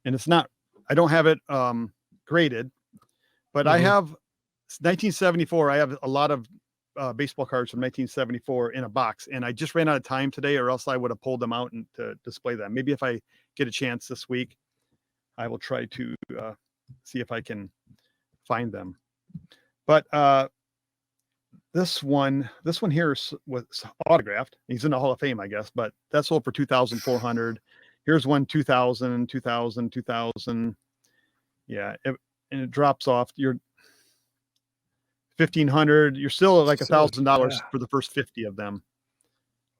And it's not, I don't have it graded, but I have 1974. I have a lot of baseball cards from 1974 in a box, and I just ran out of time today, or else I would have pulled them out and to display them. Maybe if I get a chance this week, I will try to see if I can find them. But this one here was autographed. He's in the Hall of Fame, I guess, but that's sold for $2,400. Here's one 2,000, 2,000, 2,000. Yeah, and it drops off. You're 1,500. You're still like $1,000 for the first 50 of them.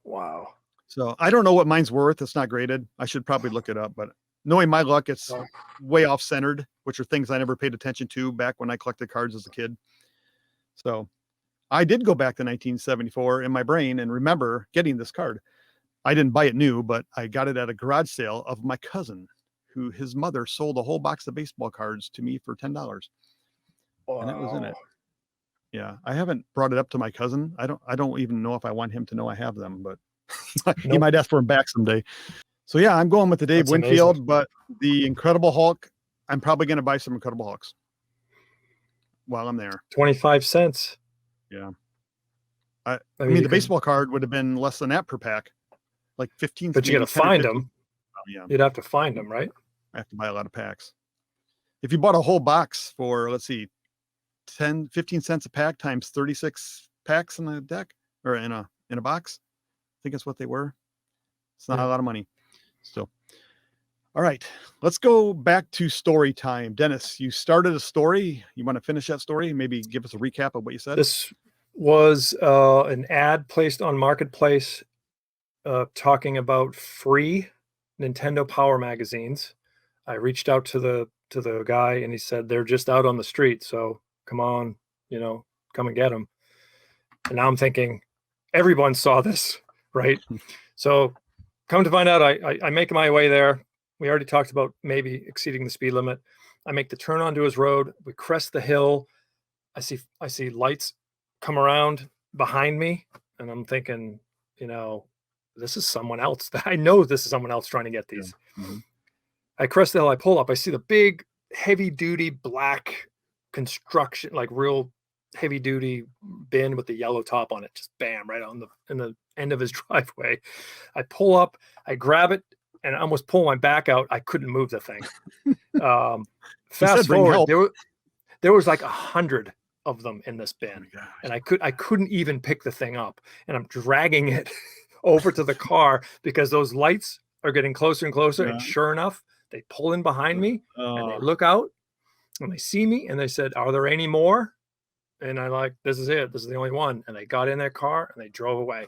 Wow. So I don't know what mine's worth. It's not graded. I should probably look it up, but knowing my luck, it's way off centered, which are things I never paid attention to back when I collected cards as a kid. So I did go back to 1974 in my brain and remember getting this card. I didn't buy it new, but I got it at a garage sale of my cousin, who his mother sold a whole box of baseball cards to me for $10. Wow. And that was in it. Yeah, I haven't brought it up to my cousin. I don't even know if I want him to know I have them, but he might ask for them back someday. So yeah, I'm going with the Dave Winfield, amazing. But the Incredible Hulk, I'm probably going to buy some Incredible Hulks while I'm there. 25 cents. Yeah. I mean the baseball card would have been less than that per pack, like 15. But you got to find them. Oh, yeah. You'd have to find them, right? I have to buy a lot of packs. If you bought a whole box for, let's see, 10, 15 cents a pack times 36 packs in a deck or in a box, I think that's what they were. It's not a lot of money still. All right, let's go back to story time. Dennis, you started a story. You want to finish that story? Maybe give us a recap of what you said. This was an ad placed on Marketplace talking about free Nintendo Power magazines. I reached out to the guy and he said they're just out on the street, so come on, come and get them. And now I'm thinking everyone saw this, right? So come to find out, I make my way there. We already talked about maybe exceeding the speed limit. I make the turn onto his road. We crest the hill. I see lights come around behind me, and I'm thinking, this is someone else. I know this is someone else trying to get these. Mm-hmm. I crest the hill. I pull up. I see the big, heavy-duty black construction, like real heavy duty bin with the yellow top on it, just bam, right in the end of his driveway. I pull up, I grab it, and I almost pull my back out. I couldn't move the thing. Fast bring forward, help. there was like 100 of them in this bin, gosh. and I couldn't even pick the thing up, and I'm dragging it over to the car because those lights are getting closer and closer. And sure enough, they pull in behind me, and they look out, and they see me, and they said, "Are there any more?" And I like, "This is it. This is the only one." And they got in their car and they drove away.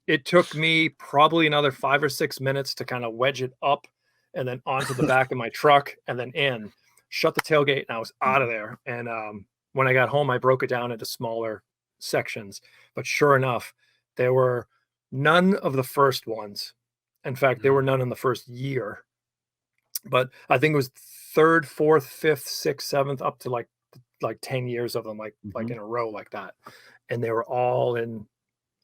It took me probably another 5 or 6 minutes to kind of wedge it up and then onto the back of my truck and then in, shut the tailgate, and I was out of there. And when I got home, I broke it down into smaller sections. But sure enough, there were none of the first ones. In fact, there were none in the first year. But I think it was 3rd, 4th, 5th, 6th, 7th, up to like 10 years of them, like in a row like that. And they were all in,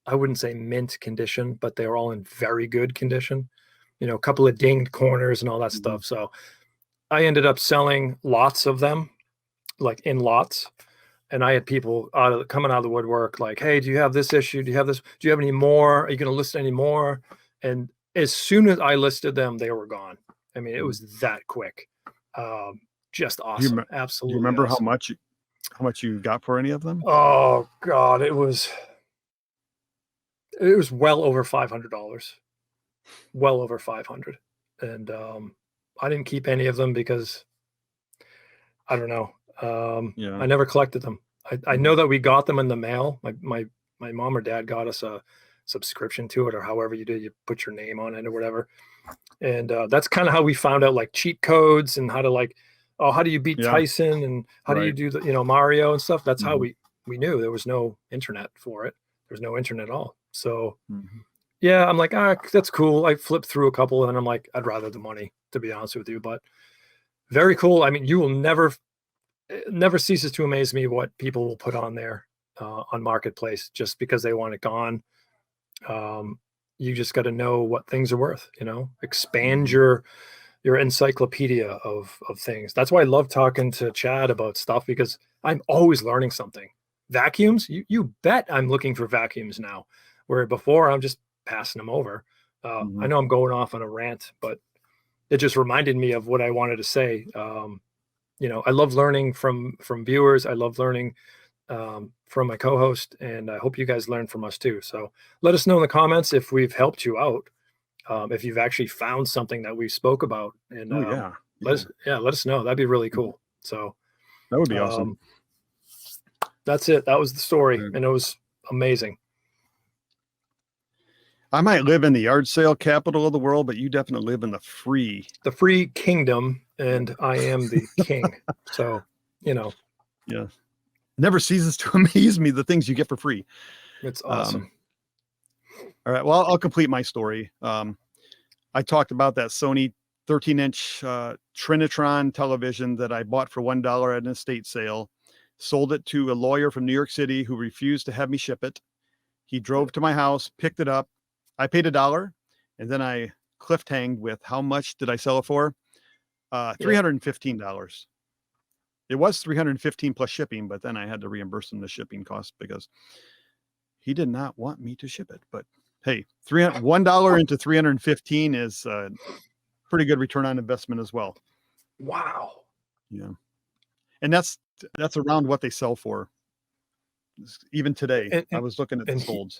I wouldn't say mint condition, but they were all in very good condition, a couple of dinged corners and all that stuff. So I ended up selling lots of them, like in lots. And I had people coming out of the woodwork like, "Hey, do you have this issue? Do you have this? Do you have any more? Are you going to list any more?" And as soon as I listed them, they were gone. I mean, it was that quick. Just awesome. Absolutely. Do you remember awesome. how much you got for any of them? Oh God, it was well over $500. Well over 500. And I didn't keep any of them because I don't know. I never collected them. I know that we got them in the mail. My mom or dad got us a subscription to it, or however you do, you put your name on it or whatever. And that's kind of how we found out like cheat codes and how to how do you beat Tyson and how do you do the, Mario and stuff. That's how we knew. There was no internet for it. There was no internet at all. So yeah, I'm like, that's cool. I flipped through a couple and I'm like, I'd rather the money, to be honest with you, but very cool. I mean, you will it never ceases to amaze me what people will put on there on Marketplace just because they want it gone. You just got to know what things are worth, expand your encyclopedia of things. That's why I love talking to Chad about stuff, because I'm always learning something. Vacuums, you bet I'm looking for vacuums now, where before I'm just passing them over. I know I'm going off on a rant, but it just reminded me of what I wanted to say. I love learning from viewers. I love learning from my co-host, and I hope you guys learn from us too. So let us know in the comments if we've helped you out, if you've actually found something that we spoke about, and let us know. That'd be really cool. So that would be awesome. That's it. That was the story, and it was amazing. I might live in the yard sale capital of the world, but you definitely live in the free kingdom, and I am the king. So, yeah, never ceases to amaze me the things you get for free. It's awesome. All right, well, I'll complete my story. I talked about that Sony 13-inch Trinitron television that I bought for $1 at an estate sale. Sold it to a lawyer from New York City who refused to have me ship it. He drove to my house, picked it up. I paid $1, and then I cliffhanged with how much did I sell it for? $315. It was $315 plus shipping, but then I had to reimburse him the shipping cost because he did not want me to ship it. But hey, $1 into $315 is a pretty good return on investment as well. Wow. Yeah, and that's around what they sell for even today. And I was looking at the solds.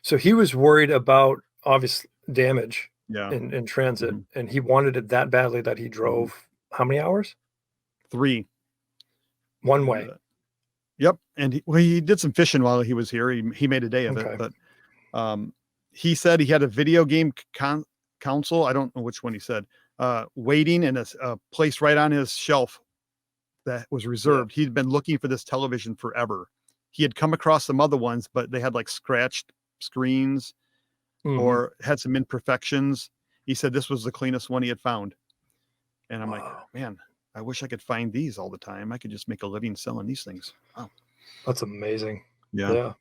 So he was worried about obvious damage in transit, Mm-hmm. and he wanted it that badly that he drove how many hours? 3. One way. Yep. And he did some fishing while he was here. He made a day of it, but he said he had a video game console. I don't know which one he said, waiting in a place right on his shelf that was reserved. He'd been looking for this television forever. He had come across some other ones, but they had like scratched screens or had some imperfections. He said this was the cleanest one he had found. And I'm like, man, I wish I could find these all the time. I could just make a living selling these things. Wow. That's amazing. Yeah.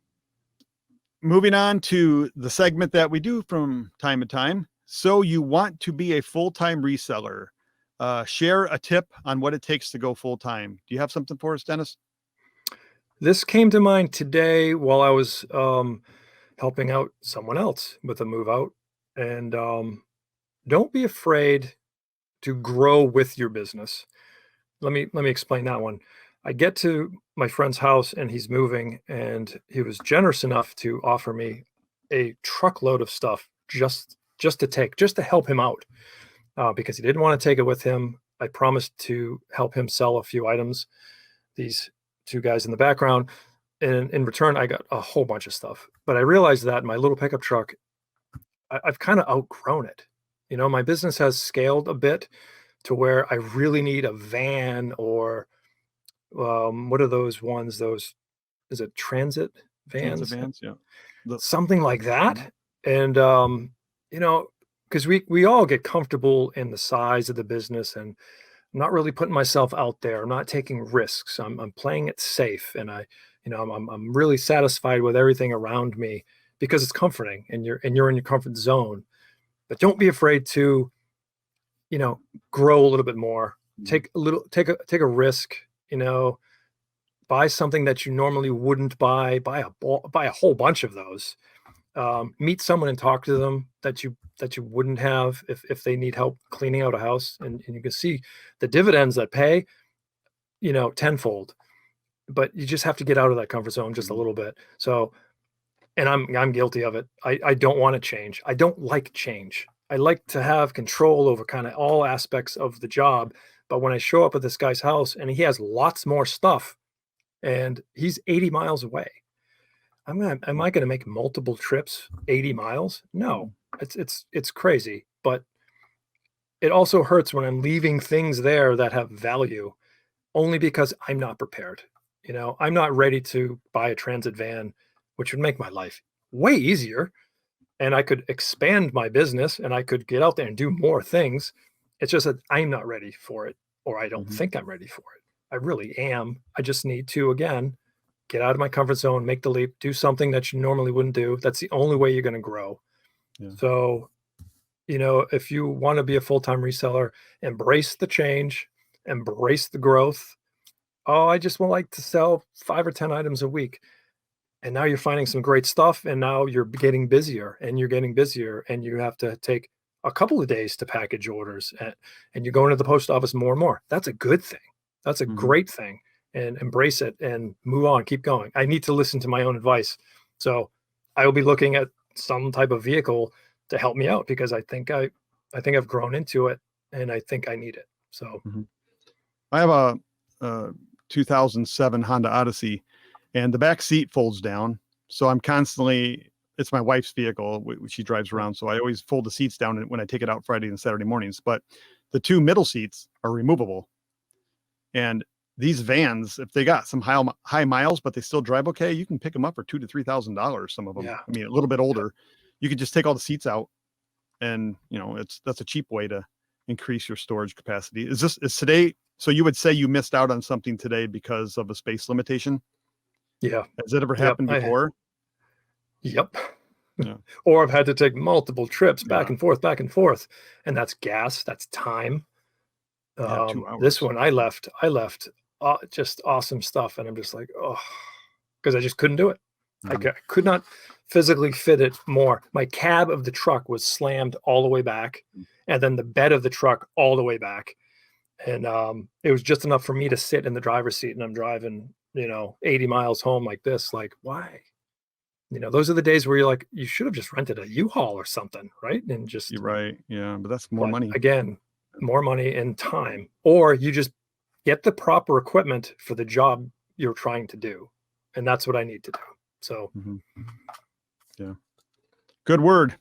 Moving on to the segment that we do from time to time. So you want to be a full-time reseller. Share a tip on what it takes to go full-time. Do you have something for us, Dennis? This came to mind today while I was helping out someone else with a move out. And don't be afraid to grow with your business. Let me explain that one. I get to my friend's house and he's moving, and he was generous enough to offer me a truckload of stuff just to help him out, because he didn't want to take it with him. I promised to help him sell a few items. These two guys in the background, and in return, I got a whole bunch of stuff. But I realized that my little pickup truck, I've kind of outgrown it. You know, my business has scaled a bit to where I really need a van, or what are those ones? Those, is it transit Transit vans? vans, yeah. Something like that. And you know, because we all get comfortable in the size of the business, and I'm not really putting myself out there. I'm not taking risks. I'm playing it safe, and I'm really satisfied with everything around me because it's comforting, and you're in your comfort zone. But don't be afraid to, grow a little bit more. Take a risk. Buy something that you normally wouldn't buy. Buy a whole bunch of those. Meet someone and talk to them that you wouldn't have if they need help cleaning out a house, and you can see the dividends that pay, tenfold. But you just have to get out of that comfort zone just a little bit. So, and I'm guilty of it. I don't want to change. I don't like change. I like to have control over kind of all aspects of the job. But when I show up at this guy's house and he has lots more stuff and he's 80 miles away, am I going to make multiple trips 80 miles? No, it's crazy. But it also hurts when I'm leaving things there that have value only because I'm not prepared. I'm not ready to buy a transit van, which would make my life way easier. And I could expand my business and I could get out there and do more things. It's just that I'm not ready for it, or I don't think I'm ready for it. I really am. I just need to, again, get out of my comfort zone, make the leap, do something that you normally wouldn't do. That's the only way you're going to grow. Yeah. So, if you want to be a full-time reseller, embrace the change, embrace the growth. Oh, I just would like to sell 5 or 10 items a week. And now you're finding some great stuff, and now you're getting busier, and you have to take a couple of days to package orders, and you're going to the post office more and more. That's a good thing. That's a great thing, and embrace it and move on, keep going. I need to listen to my own advice. So I will be looking at some type of vehicle to help me out, because I think I've grown into it, and I think I need it. So I have a 2007 Honda Odyssey, and the back seat folds down. So I'm constantly, it's my wife's vehicle. She drives around. So I always fold the seats down when I take it out Friday and Saturday mornings. But the two middle seats are removable. And these vans, if they got some high miles, but they still drive okay, you can pick them up for $2,000 to $3,000. Some of them, I mean, a little bit older, you could just take all the seats out, and that's a cheap way to increase your storage capacity. Is today? So you would say you missed out on something today because of a space limitation? Yeah. Has it ever happened before? Yep. Yeah. Or I've had to take multiple trips back and forth, and that's gas, that's time. 2 hours. This one I left just awesome stuff, and I'm just like, because I just couldn't do it. I could not physically fit it more. My cab of the truck was slammed all the way back, and then the bed of the truck all the way back, and it was just enough for me to sit in the driver's seat, and I'm driving 80 miles home like this. Like, why? Those are the days where you're like, you should have just rented a U-Haul or something, right? And just, you're right. Yeah. But that's more money. Again, more money and time, or you just get the proper equipment for the job you're trying to do. And that's what I need to do. So, yeah. Good word.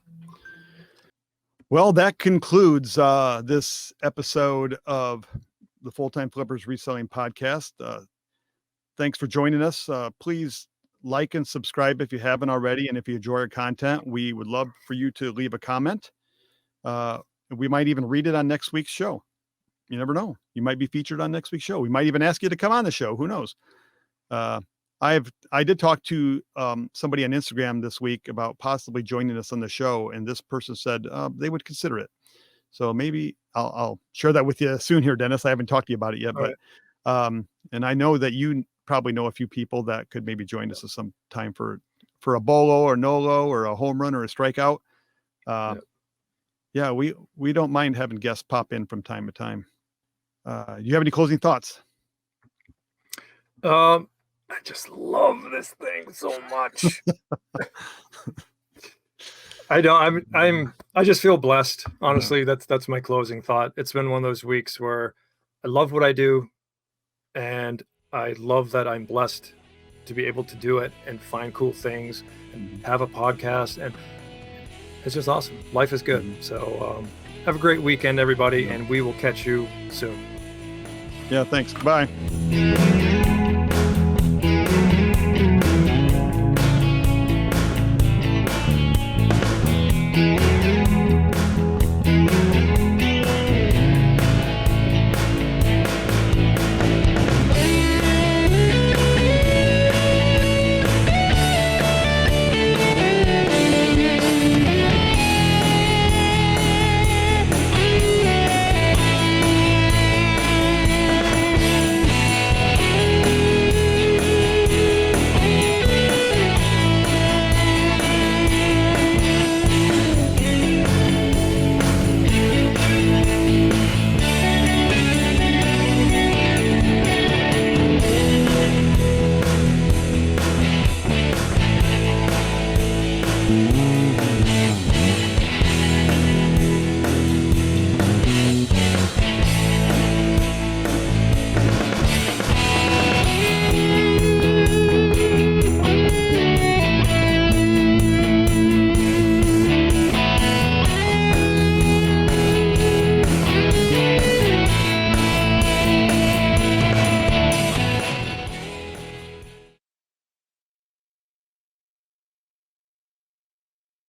Well, that concludes this episode of the Full-Time Flippers Reselling Podcast. Thanks for joining us. Please like and subscribe if you haven't already. And if you enjoy our content, we would love for you to leave a comment. We might even read it on next week's show. You never know. You might be featured on next week's show. We might even ask you to come on the show. Who knows? I did talk to somebody on Instagram this week about possibly joining us on the show. And this person said they would consider it. So maybe I'll share that with you soon here, Dennis. I haven't talked to you about it yet, but and I know that you probably know a few people that could maybe join us at some time for a bolo or no-lo or a home run or a strikeout. Yeah, we don't mind having guests pop in from time to time. You have any closing thoughts? I just love this thing so much. I just feel blessed. Honestly, that's my closing thought. It's been one of those weeks where I love what I do, and I love that I'm blessed to be able to do it and find cool things and have a podcast, and it's just awesome. Life is good. So have a great weekend, everybody, and we will catch you soon. Yeah, thanks. Bye.